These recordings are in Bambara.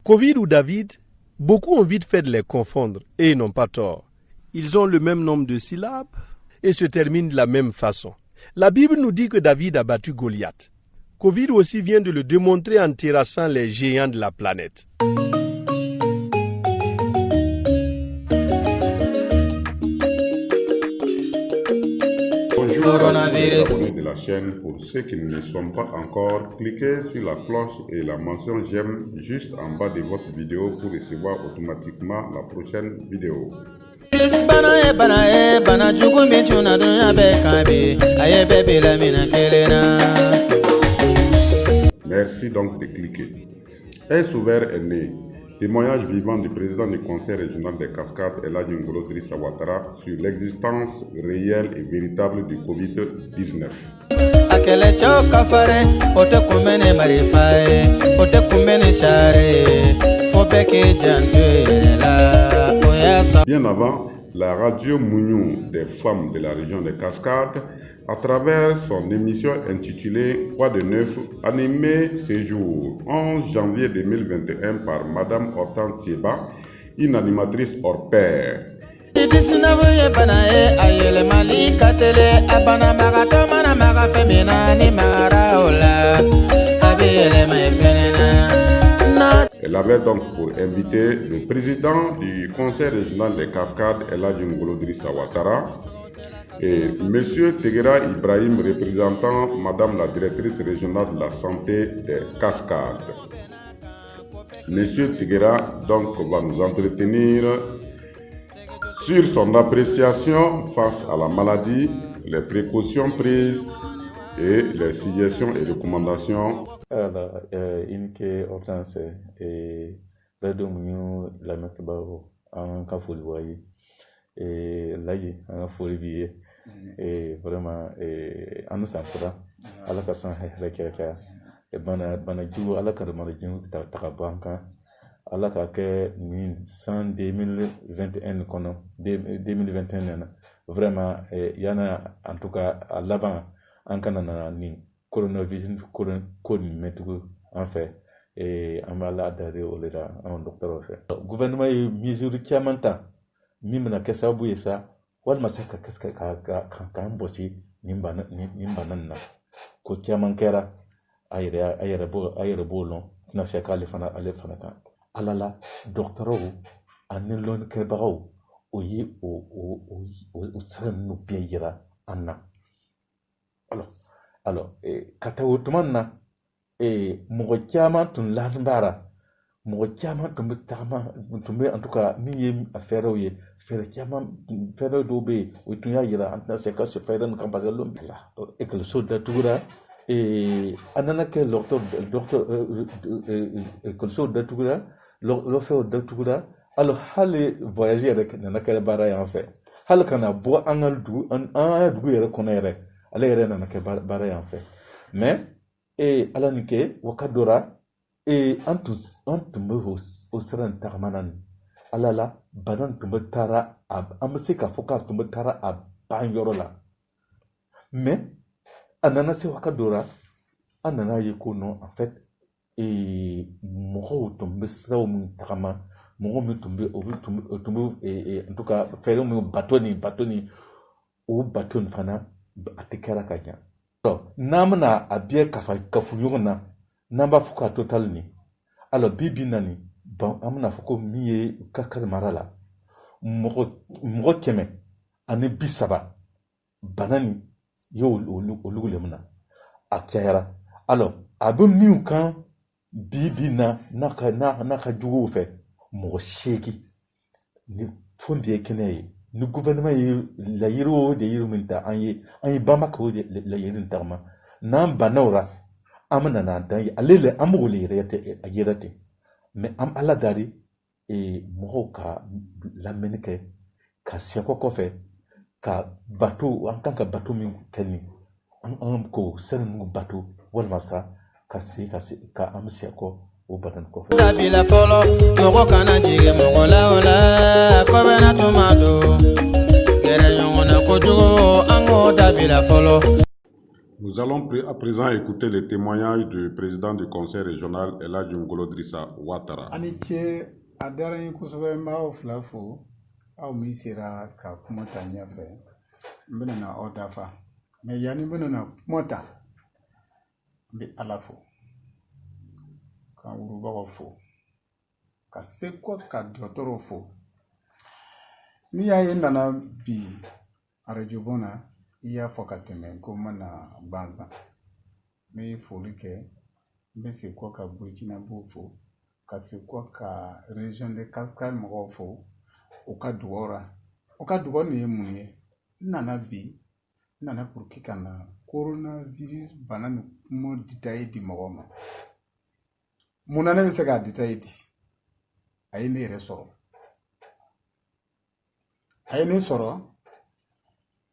Covid ou David, beaucoup ont vite fait de les confondre et ils n'ont pas tort. Ils ont le même nombre de syllabes et se terminent de la même façon. La Bible nous dit que David a battu Goliath. Covid aussi vient de le démontrer en terrassant les géants de la planète. Bonjour à tous les abonnés de la chaîne. Pour ceux qui ne le sont pas encore, cliquez sur la cloche et la mention j'aime juste en bas de votre vidéo pour recevoir automatiquement la prochaine vidéo. Merci donc de cliquer. Un souverain est né. Témoignage vivant du président du conseil régional des Cascades, Elhadji Ngolo Drissa Ouattara, sur l'existence réelle et véritable du Covid-19. Bien avant, la radio Mouniou des femmes de la région des Cascades, à travers son émission intitulée Quoi de neuf, animée ce jour 11 janvier 2021 par Madame Hortense Thieba, une animatrice hors pair. Elle avait donc pour invité le président du conseil régional des Cascades, Elhadji Ngolo Drissa Ouattara, et M. Teguera Ibrahim, représentant Madame la directrice régionale de la santé des Cascades. M. Teguera donc va nous entretenir sur son appréciation face à la maladie, les précautions prises et les suggestions et recommandations. Alors, Inke Hortense et Radio Mouniou la mettre en Kafoulouaï et là, en Folie. Et vraiment, en nous sentant, à la façon et Banajou, à la Karamarajou, Takabanka, à la Kake, 2021, vraiment, il y en a en tout cas à l'avant, en Canada, ni coronavirus, en fait, et en malade au Lera, en docteur, en fait. Le gouvernement est mesure qui a maintenant, même na kesa bouye ça. Wal masaka kaska ka mbosi nimbanan na ko tiaman kera ayere bolon na seka ale fana ka alala doctoro anelon kerbao oyi o sren no biira anna alors kata wutumanna mo tiaman tun lanbara mo tiaman tum tama tum en tout cas mi affaire oye faire dobe ou tu yira antna seka se faire une campagne là et que le soldat toura et anana que docteur que le soldat toura le fait de toura alors hal voyager avec nana que bara en fait hal kana bo angal du an du yere connaire ala yere nana que bara en fait mais et alanike wakadora et antus au seran tarmanan alala banan tumbetara amasika foka tumbetara a banyorola mais anana se wakadora anana yekono en fait et moro tumbesra mu tarama moro mu tumbe et en tout cas faire mu batoni ou baton fana atikara kanya so namna abie kafuyona namba foka total ni alors bibi nani bon amna foko miye kakar marala mo keme ane bisaba banani yo olugulemna akayara alors abun miu kan bibi naka jugo fe mo sheki ni fondi keneye ni gouvernement la yiro de yiro minta anyi bamako de la yirin tarma nan banora amna na dan alele amugule rete ayirate mais am ala dari mɔgɔw ka lamɛnni kɛ ka sɛko kɔfɛ ka bato an kan ka bato min kɛ ni an ko sɛnɛ ninnu bato walima sa ka an sɛko o batan kɔfɛ. Dabila fɔlɔ mɔgɔ kana jigin mɔgɔ la o la ko bɛna tuma don gɛrɛ ɲɔgɔn na kojugu an k'o dabila fɔlɔ. Nous allons à présent écouter les témoignages du président du conseil régional, Elhadji Ngolo Drissa Ouattara. Ani ce a diyara n ye kosɛbɛ n b'aw fila fo aw min sera ka kuma ta ɲɛfɛ n bɛna na aw dafa mɛ yanni n bɛna na kuma ta n bɛ ala fo ka wurubagaw fo ka sekɔ ka dɔgɔtɔrɔw fo n'i y'a ye n nana bi arajo bon na i y'a fɔ ka tɛmɛ ko n bɛna gansan n bɛ foli kɛ n bɛ sekɔ ka burukinabew fo ka sekɔ ka région de Cascade mɔgɔw fo u ka dugaw ra u ka dugaw nin ye mun ye n nana bi n nana pour que ka na coronavirus bana ni kuma détaillé di mɔgɔw ma mun na ne bɛ se k'a détaillé di a ye ne yɛrɛ sɔrɔ a ye ne sɔrɔ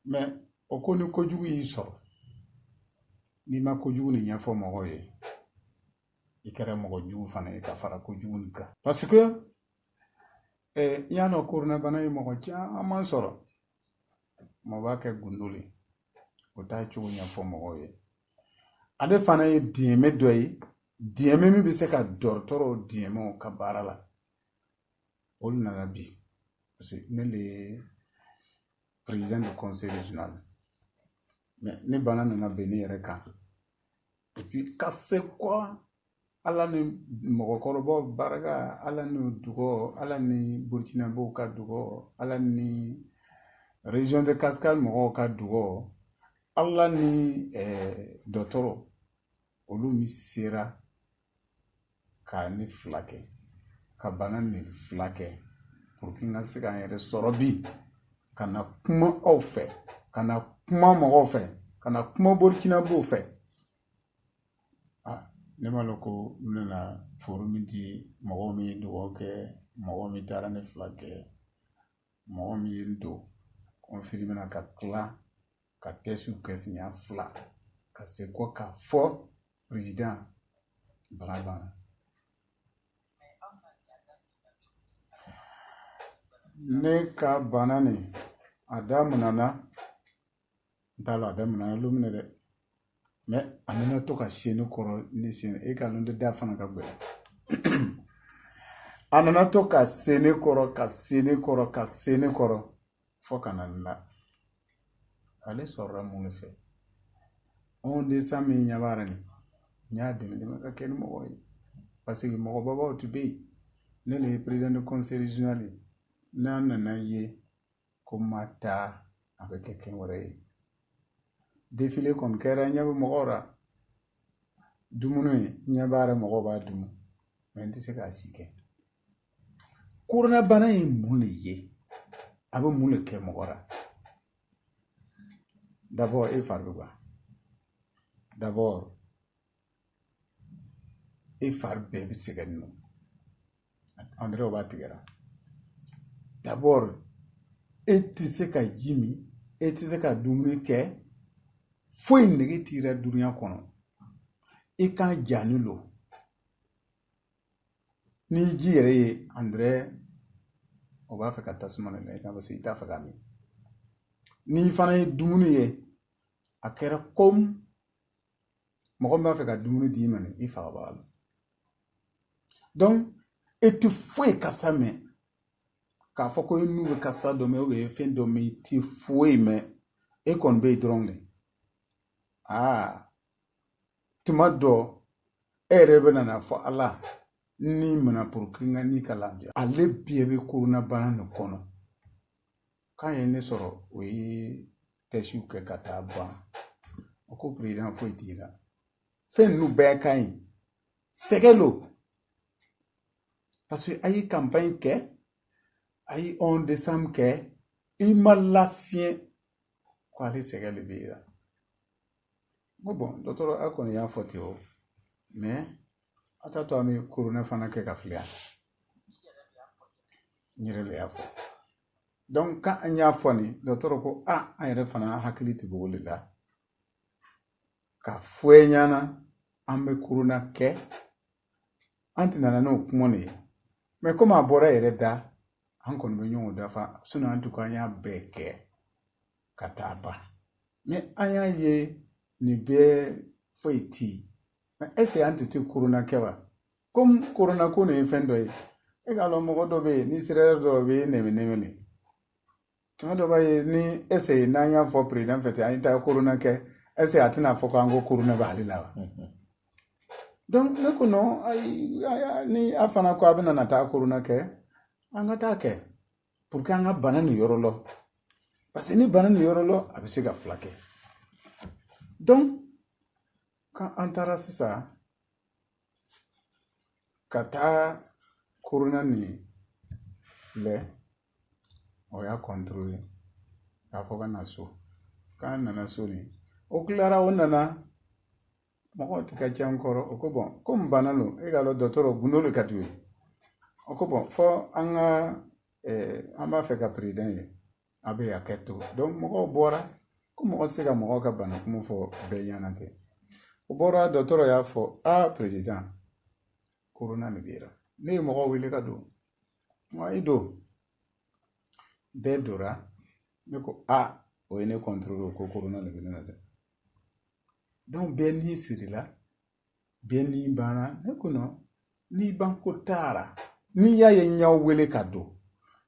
mais o ko ni kojugu y'i sɔrɔ n'i ma kojugu nin ɲɛfɔ mɔgɔw ye i kɛra mɔgɔ jugu fana ye ka fara kojugu nin kan parce que n y'a dɔn koronabana ye mɔgɔ caman sɔrɔ mɔgɔ b'a kɛ gundo le o t'a cogo ɲɛfɔ mɔgɔw ye ale fana ye diɲɛmɛ dɔ ye diɲɛmɛ min bɛ se ka dɔgɔtɔrɔw diɲɛmɛw ka baara la olu nana bi parce que ne le ye président du conseil régional mais ne bana nana bɛn ne yɛrɛ kan et puis ka se quoi ala ni mɔgɔkɔrɔbaw barika ala ni dugaw ala ni burukinabew ka dugaw ala ni région de Cascade mɔgɔw ka dugaw ala ni dɔgɔtɔrɔ olu min sera ka ni fila kɛ ka bana ni fila kɛ pour que n ka se k'an yɛrɛ sɔrɔ bi ka na kuma aw fɛ ka na kuma mɔgɔw fɛ ka na kuma burukinabew fɛ ne ma lɔn ko n bɛna foro min di mɔgɔw min ye dugawu kɛ mɔgɔw min taara ne fila kɛ mɔgɔw min ye n don confirmé na ka tila ka tɛsiw kɛ siɲɛ fila ka se kɔ k'a fɔ président bana banna ne ka bana nin a daminɛna n t'a lɔn a daminɛna don min na dɛ mais a nana to ka siɲɛ ne kɔrɔ ne siɲɛ e ka lɔn da fana ka gbɛrɛ a nana to ka se ne kɔrɔ ka se ne kɔrɔ ka se ne kɔrɔ fɔ ka na n la ale sɔrɔla mun de fɛ 11 décembre min ɲɛ b'a la nin n y'a dɛmɛ ka kɛ ni mɔgɔ ye parce que mɔgɔbabaw tun bɛ yen ne le ye président du conseil régional ye n'a nana ye ko n ma taa a bɛ kɛ kɛn wɛrɛ ye défilé kɔni kɛra ɲɛ bɛ mɔgɔw ra dumuni ɲɛ b'a la mɔgɔw b'a dumu mais n tɛ se k'a si kɛ koronabana ye mun de ye a bɛ mun de kɛ mɔgɔ ra d'abord e fari bɛ ban d'abord e fari bɛɛ bɛ sɛgɛn nɔ on dirait o b'a tigɛra d'abord e tɛ se ka ji min e tɛ se ka dumuni kɛ foyi nege t'i la dunuya kɔnɔ i kan jani lo ni ji yɛrɛ ye on dirait o b'a fɛ ka tasuma de la i kan parce que i t'a fɛ ka min ni fana ye dumuni ye a kɛra comme mɔgɔ min b'a fɛ ka dumuni d'i ma i fagabaga la donc e tɛ foyi kasa mɛn k'a fɔ ko i n'u bɛ kasa dɔ mɛn ou bien fɛn dɔ mɛn i tɛ foyi mɛn e kɔni bɛ yen dɔrɔn de tuma dɔ e yɛrɛ bɛ nana fɔ ala ni mana pour que n ka ni ka lafiya ale bɛɛ bɛ koronabana nin kɔnɔ k'an ye ne sɔrɔ o ye tɛsiw kɛ ka taa ban o ko président foyi t'i la fɛn ninnu bɛɛ ka ɲi sɛgɛ lo parce que a ye campagne kɛ a ye 11 décembre kɛ i ma lafiɲɛ ko ale sɛgɛ le b'i la bon dɔgɔtɔrɔ a kɔni y'a fɔ ten o mais a t'a to an bɛ korona fana kɛ ka filiya n yɛrɛ le y'a fɔ donc quand an y'a fɔ nin dɔgɔtɔrɔ ko an yɛrɛ fana hakili tɛ bɔ o de la ka fɔ e ɲɛna an bɛ korona kɛ an tɛ nana n'o kuma de ye mais comme a bɔra yɛrɛ da an kɔni bɛ ɲɔgɔn dafa sinon an tun an y'a bɛɛ kɛ ka taa ban mais an y'a ye ni bɛɛ foyi ti est-ce que an tɛ corona kɛ wa comme corona ko nin ye fɛn dɔ ye e k'a lɔn mɔgɔ dɔ bɛ yen ni sera yɔrɔ dɔ bɛ nɛmɛ tuma dɔ b'a ye ni est-ce que n'an y'a fɔ président fɛ ten an ye taa corona kɛ est-ce que a tɛna fɔ k'an ko corona b'ale la wa donc ne ko non ni a fana ko a bɛ na taa corona kɛ an ka taa kɛ pour que an ka bana nin yɔrɔ lɔ parce que ni bana nin yɔrɔ lɔ a bɛ se ka fila kɛ donc quand an taara sisan ka taa corona nin filɛ o y'a contrôler k'a fɔ ka na so k'an nana so nin o tilara o nana mɔgɔw tɛ ka ca n kɔrɔ o ko bɔn komi bana don e k'a lɔn dɔgɔtɔrɔ gundo de ka d'u ye o ko bɔn fɔ an ka an b'a fɛ ka président ye a bɛ hakɛ to donc mɔgɔw bɔra ko mɔgɔ tɛ se ka mɔgɔw ka bana kuma fɔ bɛɛ ɲɛna ten o bɔra dɔgɔtɔrɔ y'a fɔ président corona de b'i la ne ye mɔgɔw wele ka don i don bɛɛ dora ne ko o ye ne contrôler ko corona de bɛ ne na dɛ donc bɛɛ n'i sirila bɛɛ n'i banna ne ko non n'i ban ko taara n'i y'a ye n y'aw wele ka don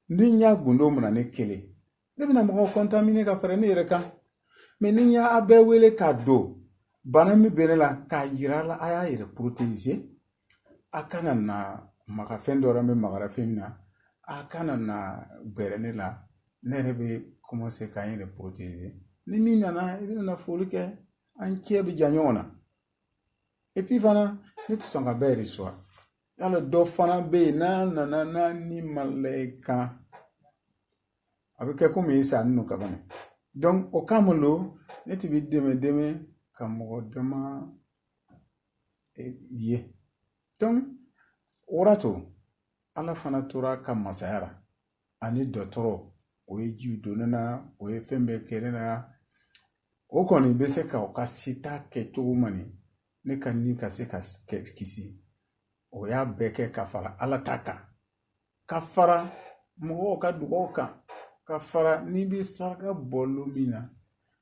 ni n y'a gundo minɛ ne kelen ne bɛna mɔgɔw contaminer ka fara ne yɛrɛ kan mais ni n y'a bɛɛ wele ka don bana min bɛ ne la k'a yira la a y'a yɛrɛ protéger a kana na maga fɛn dɔ la n bɛ magara fɛn min na a kana na gbɛrɛ ne la ne yɛrɛ bɛ commencer k'an yɛrɛ protéger ni min nana i bɛna foli kɛ an cɛ bɛ ja ɲɔgɔn na et puis fana ne tɛ sɔn ka bɛɛ reçoit yala dɔ fana bɛ yen n'a nana n'a ni ma lajɛ kan a bɛ kɛ komi i sa ninnu ka ban donc o kama lo ne tɛ bɛ dɛmɛ ka mɔgɔ dama ye donc o y'a to ala fana tora ka masaya la ani dɔgɔtɔrɔ o ye jiw don ne na o ye fɛn bɛɛ kɛ ne na o kɔni bɛ se ka o ka seta kɛ cogo ma nin ne ka ni ka se ka kisi o y'a bɛɛ kɛ ka fara ala ta kan ka fara mɔgɔw ka dugawu kan ka fara n'i bɛ saraka bɔlo min na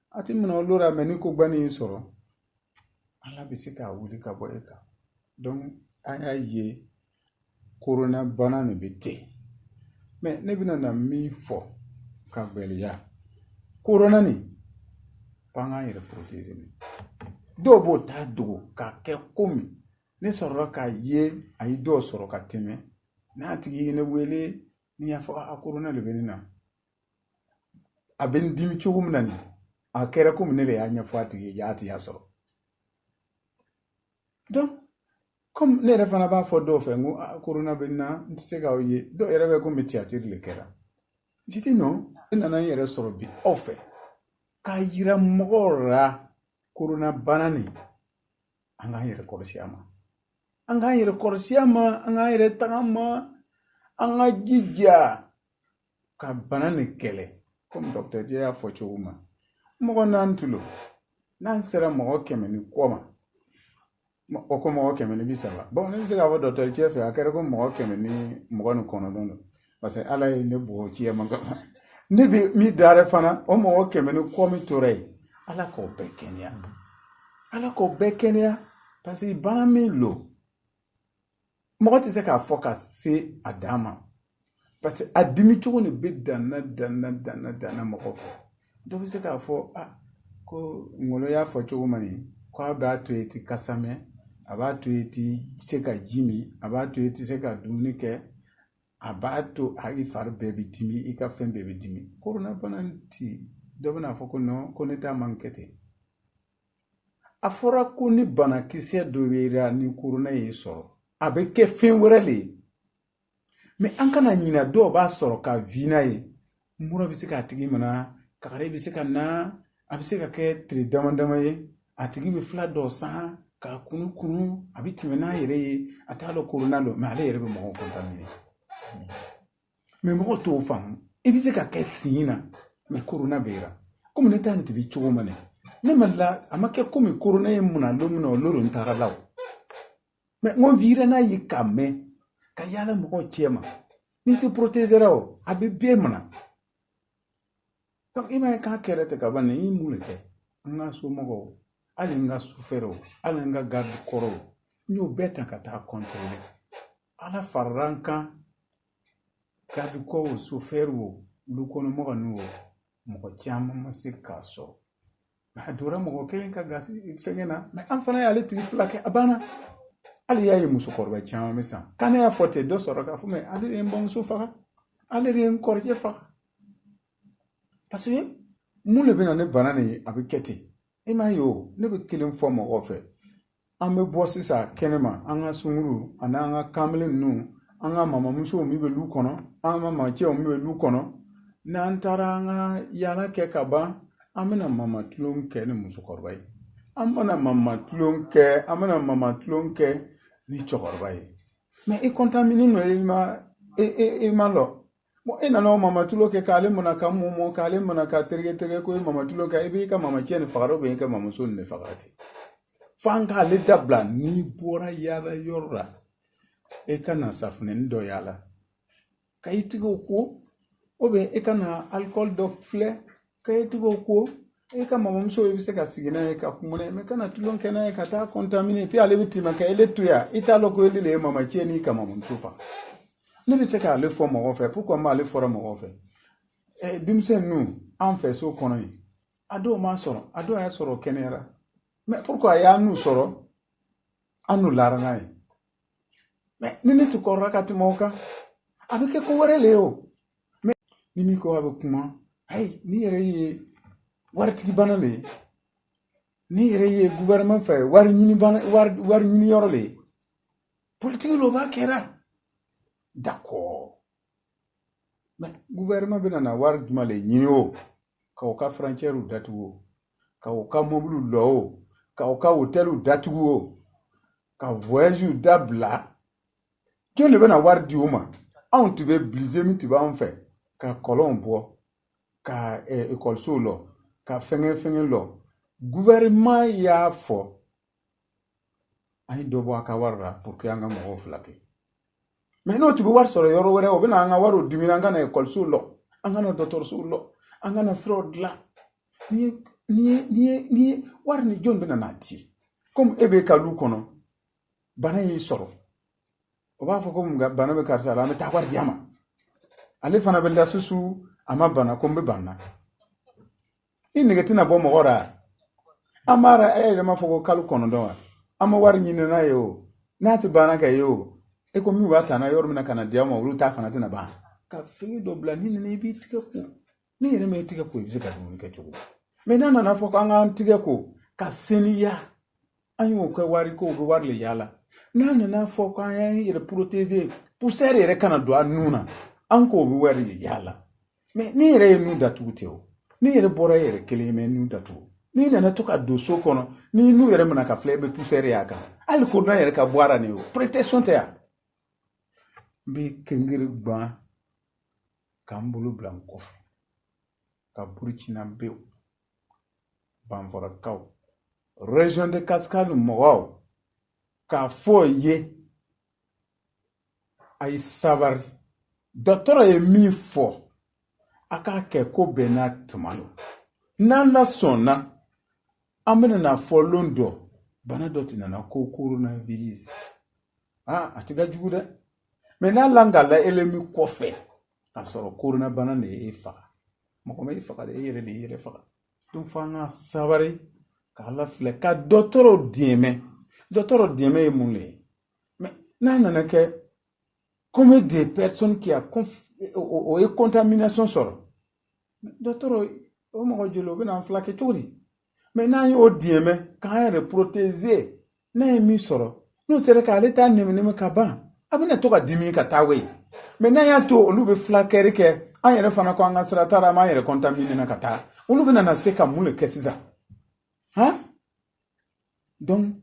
a tɛ minɛ olu la mɛ ni ko banni y'i sɔrɔ ala bɛ se k'a wuli ka bɔ e kan donc an y'a ye corona bana nin bɛ ten mɛ ne bɛna na min fɔ ka gɛlɛya corona nin f'an k'an yɛrɛ protéger dɔw b'o ta dogo k'a kɛ komi ne sɔrɔla k'a ye a ye dɔw sɔrɔ ka tɛmɛ n'a tigi ye ne wele ni y'a fɔ corona de bɛ ne na a bɛ n dimi cogo min na nin a kɛra komi ne de y'a ɲɛfɔ a tigi ye a tɛ y'a sɔrɔ donc comme ne yɛrɛ fana b'a fɔ dɔw fɛ n ko corona bɛ n na n tɛ se k'aw ye dɔw yɛrɛ bɛ komi théâtre de kɛra je dis non ne nana n yɛrɛ sɔrɔ bi aw fɛ k'a yira mɔgɔw la corona bana nin an k'an yɛrɛ kɔlɔsi a ma an k'an yɛrɛ kɔlɔsi a ma an k'an yɛrɛ tagama an ka jija ka bana nin kɛlɛ komi docteur Jɛ y'a fɔ cogo ma mɔgɔ n'an tulo n'an sera mɔgɔ 100 ni kɔ ma o ko mɔgɔ 130 bon ne bɛ se k'a fɔ docteur Jɛ fɛ a kɛra ko mɔgɔ 129 don parce que ala ye ne bɔ Jɛ ma ne bɛ min dara fana o mɔgɔ 100 ni kɔ min tora yen ala k'o bɛɛ kɛnɛya ala k'o bɛɛ kɛnɛya parce que bana min lo mɔgɔ tɛ se k'a fɔ ka se a dan ma parce que a dimi cogo nin bɛ danna mɔgɔ fɛ dɔ bɛ se k'a fɔ ko ngolo y'a fɔ cogo ma nin ko a b'a to yen i tɛ kasa mɛn a b'a to yen i tɛ se ka ji min a b'a to yen i tɛ se ka dumuni kɛ a b'a to i fari bɛɛ bɛ dimi i ka fɛn bɛɛ bɛ dimi corona bana ti dɔ bɛna fɔ ko non ko ne t'a man kɛ ten a fɔra ko ni banakisɛ dɔ bɛ yira ni corona y'i sɔrɔ a bɛ kɛ fɛn wɛrɛ le ye mais an kana ɲina dɔw b'a sɔrɔ ka vina ye mura bɛ se k'a tigi minɛ kagare bɛ se ka na a bɛ se ka kɛ tile dama dama ye a tigi bɛ fila dɔ san k'a kunu a bɛ tɛmɛ n'a yɛrɛ ye a t'a dɔn corona don mais ale yɛrɛ bɛ mɔgɔw contaminer mais mɔgɔw t'o faamu i bɛ se ka kɛ sin na mais corona bɛ yira komi ne t'a nin cogo ma ne ma la a ma kɛ komi corona ye mun na don min na o loro n taara la o mais n ko vira n'a ye ka mɛn ka yaala mɔgɔw cɛ ma n'i tɛ protéger o a bɛ bɛɛ minɛ donc i m'a ye k'a kɛra ten ka ban nin i mun de kɛ an ka somɔgɔw hali n ka sufɛrɛw hali n ka garde kɔrɔw n y'o bɛɛ ta ka taa contrôler ala farala n kan garde kɔrɔw sufɛrɛw dukɔnɔmɔgɔ n'u mɔgɔ caman ma se k'a sɔrɔ a dora mɔgɔ kelen ka gasi fɛngɛ na mɛ an fana y'ale tigi fila kɛ a banna hali y'a ye musokɔrɔba caman bɛ san kan ne y'a fɔ ten dɔ sɔrɔ k'a fɔ mɛ ale de ye n bamuso faga ale de ye n kɔrɔkɛ faga parce que mun de bɛ na ne bana nin a bɛ kɛ ten e m'a ye o ne bɛ kelen fɔ mɔgɔw fɛ an bɛ bɔ sisan kɛnɛma an ka sunkuru ani an ka kamalen ninnu an ka mamamusow min bɛ lu kɔnɔ an ka mamacɛw min bɛ lu kɔnɔ n'an taara an ka yaala kɛ ka ban an bɛna mama tulon kɛ ni musokɔrɔba ye an bɛna mama tulon kɛ ni cɛkɔrɔba ye mɛ i contamine nɔ i ma lɔ bon e nana o mama tulon kɛ k'ale mana ka mɔmɔ k'ale mana ka terikɛ ko e mama tulon kɛ i b'i ka mama cɛ ni faga bɛ i ka mamuso ni faga ten fo an k'ale dabila n'i bɔra yaala yɔrɔ la e ka na safunɛni dɔ yaala ka i tigɛw ko ou bien e ka na alcool dɔ filɛ ka i tigɛw ko e ka mamamuso i bɛ se ka sigi n'a ye ka kuma n'a ye mɛ kana tulon kɛ n'a ye ka taa contaminer puis ale bɛ tɛmɛ ka ele to yan i t'a dɔn ko ele de ye mama cɛ n'i ka mamamuso faga ne bɛ se k'ale fɔ mɔgɔw fɛ pourquoi n b'ale fɔra mɔgɔw fɛ denmisɛnnin ninnu an fɛ so kɔnɔ yen a dɔw m'a sɔrɔ a dɔw y'a sɔrɔ kɛnɛyara mais pourquoi a y'a n'u sɔrɔ an n'u lara n'a ye mais ni ne tɛ kɔrɔla ka tɛmɛ o kan a bɛ kɛ ko wɛrɛ le ye o mais ni min ko a bɛ kuma ayi ni yɛrɛ ye waritigi le ye ni yɛrɛ ye gouvernement fɛ wari ɲini yɔrɔ le ye politique lo b'a kɛra d'accord mais gouvernement bɛ na wari jumɛn le ɲini o k'aw ka frontière datugu o k'aw ka mobile lɔ o k'aw ka hôtel datugu o ka voyage dabila jɔn de bɛna wari di o ma anw tun bɛ bilise min tun b'an fɛ ka kɔlɔnw bɔ ka ekɔlisow lɔ ka fɛngɛ lɔ gouvernement y'a fɔ an ye dɔ bɔ a ka wari la pour que an ka mɔgɔw fila kɛ mais n'o tun bɛ wari sɔrɔ yɔrɔ wɛrɛ o bɛ na an ka wariw dimini an ka na ekɔlisow lɔ an ka na dɔgɔtɔrɔsow lɔ an ka na siraw dilan ni ye wari ni jɔn bɛ na ci comme e bɛ ka du kɔnɔ bana y'i sɔrɔ o b'a fɔ ko bana bɛ karisa la an bɛ taa wari di a ma ale fana bɛ da susu a ma bana ko n bɛ bana i nege tɛna bɔ mɔgɔ la an b'a e yɛrɛ m'a fɔ ko kalo 9 wa an ma wari ɲini n'a ye o n'a tɛ baara kɛ ye o e ko min b'a ta n'a yɔrɔ min na ka na di aw ma olu t'a fana tɛna ban ka fini dɔ bila ni nana i b'i tigɛ ko ni yɛrɛ ma i tigɛ ko i bɛ se ka dumuni kɛ cogo mais n'a nana fɔ ko an k'an tigɛ ko ka seniya an y'o kɛ wari ko o bɛ wari le yaala n'a nana fɔ ko an y'an yɛrɛ protéger poussière yɛrɛ kana don a nun na an k'o bɛ wari le yaala mais ni yɛrɛ ye nun datugu ten o ni yɛrɛ bɔra e yɛrɛ kelen mɛ nun datugu ni nana to ka don so kɔnɔ ni nun yɛrɛ mina ka filɛ e bɛ poussière y'a kan hali korona yɛrɛ ka bɔ ara ni o protection tɛ yan n bɛ kengiri gban k'an bolo bila n kɔfɛ ka burukina bew banfɔrakaw région de Cascade mɔgɔw k'a fɔ ye a ye sabari dɔgɔtɔrɔ ye min fɔ a k'a kɛ ko bɛɛ n'a tuma lo n'an la sɔnna an bɛna na fɔ lon dɔ bana dɔ tɛ nana ko coronavirus a tɛ ka jugu dɛ mais n'a langala elemi kɔfɛ a sɔrɔ corona bana de ye e faga mɔgɔ ma e faga de e yɛrɛ de ye yɛrɛ faga donc fo an ka sabari k'a la filɛ ka dɔgɔtɔrɔw dɛmɛ ye mun le ye mais n'a nana kɛ combien de personnes qui a o ye contamination sɔrɔ dɔgɔtɔrɔ o mɔgɔ joli o bɛ na an fila kɛ cogo di mais n'an y'o dɛmɛ k'an yɛrɛ protéger n'a ye min sɔrɔ n'o sera k'ale t'a nɛmɛ ka ban a bɛna to ka dimi ka taa we mais n'an y'a to olu bɛ filakɛri kɛ an yɛrɛ fana ko an ka sira t'a la an b'an yɛrɛ contaminer na ka taa olu bɛna na se ka mun de kɛ sisan donc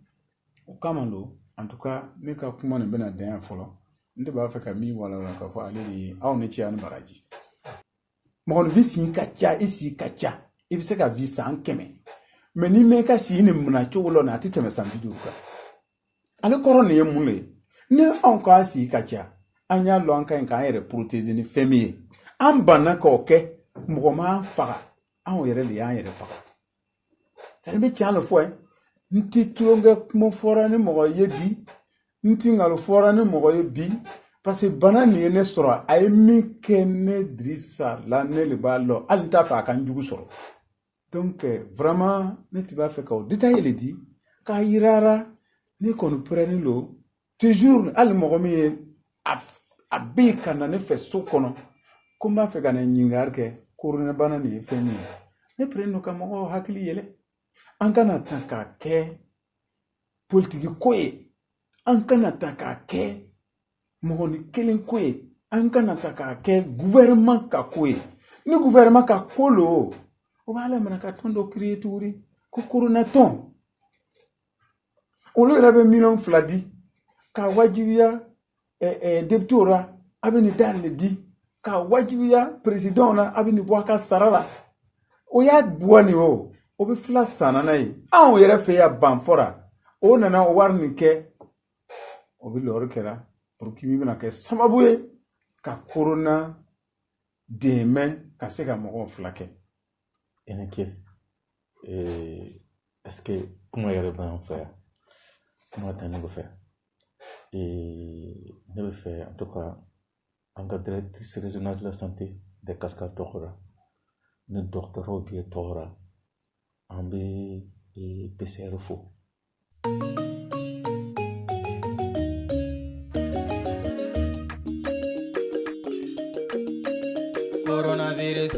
o kama lo en tout cas ne ka kuma nin bɛna dan yan fɔlɔ n tɛ b'a fɛ ka min walala k'a fɔ ale de ye aw ni ce ani baraji mɔgɔninfin si ka ca i si ka ca i bɛ se ka vi san 100 mais ni mɛ ka si ni muna cogo la a tɛ tɛmɛ san 50 kan ale kɔrɔ nin ye mun le ye ni anw k'a si ka ca an y'a lɔ an ka ɲi k'an yɛrɛ protéger ni fɛn min ye an banna k'o kɛ mɔgɔ m'an faga anw yɛrɛ de y'an yɛrɛ faga c'est à dire n bɛ tiɲɛ le fɔ nti tulonkɛ kuma fɔra ni mɔgɔ ye bi nti ngalo fɔra ni mɔgɔ ye bi parce que bana nin ye ne sɔrɔ a ye min kɛ ne Dirisa la ne le b'a lɔ hali n t'a fɛ a ka n jugu sɔrɔ donc vraiment ne tun b'a fɛ ka o détail le di k'a yirara ne kɔni pɛrɛnnen lo toujours hali mɔgɔ min ye a bɛ yen ka na ne fɛ so kɔnɔ ko n b'a fɛ ka na ɲininkali kɛ koronabana nin ye fɛn min ye ne pɛrɛnnen lo ka mɔgɔw hakili yɛlɛ an kana ta k'a kɛ politiki ko ye an kana ta k'a kɛ mɔgɔni kelen ko ye an kana ta k'a kɛ gouvernement ka ko ye ni gouvernement ka ko lo o b'a lamɛn ka tɔn dɔ créer tuguni ko koronatɔn olu yɛrɛ bɛ $2 di k'a wajibiya député la a bɛ nin dayɛlɛ di k'a wajibiya président na a bɛ nin bɔ a ka sara la o y'a bɔ nin o bɛ fila san n'a ye anw yɛrɛ fɛ yan ban fɔra o nana o wari nin kɛ o bɛ lɔɔri kɛra pour que min bɛna kɛ sababu ye ka korona dɛmɛ ka se ka mɔgɔw fila kɛ. Eneke est-ce que kuma yɛrɛ b'an fɛ yan kuma tɛ ne bɛ fɛ ne bɛ fɛ en tout cas an ka directrice régionale de la santé de Cascade tɔgɔra ni dɔgɔtɔrɔw bɛ tɔgɔra an bɛ PCR fo. Coronavirus,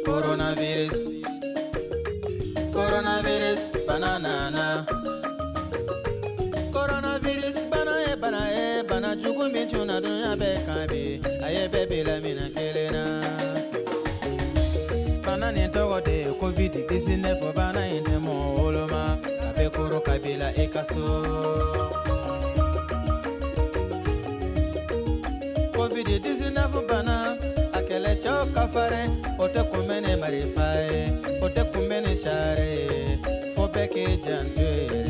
coronavirus, coronavirus, banana. Coronavirus, bana jugu min tuna dunya be kabe, aye bebe la mina kelena. Bana ni togo de COVID-19 bana inde mo oloma, abe koro kabila ekaso. COVID-19 bana akele choka fare ote kumene marifae ote kumene share fo peke jandwe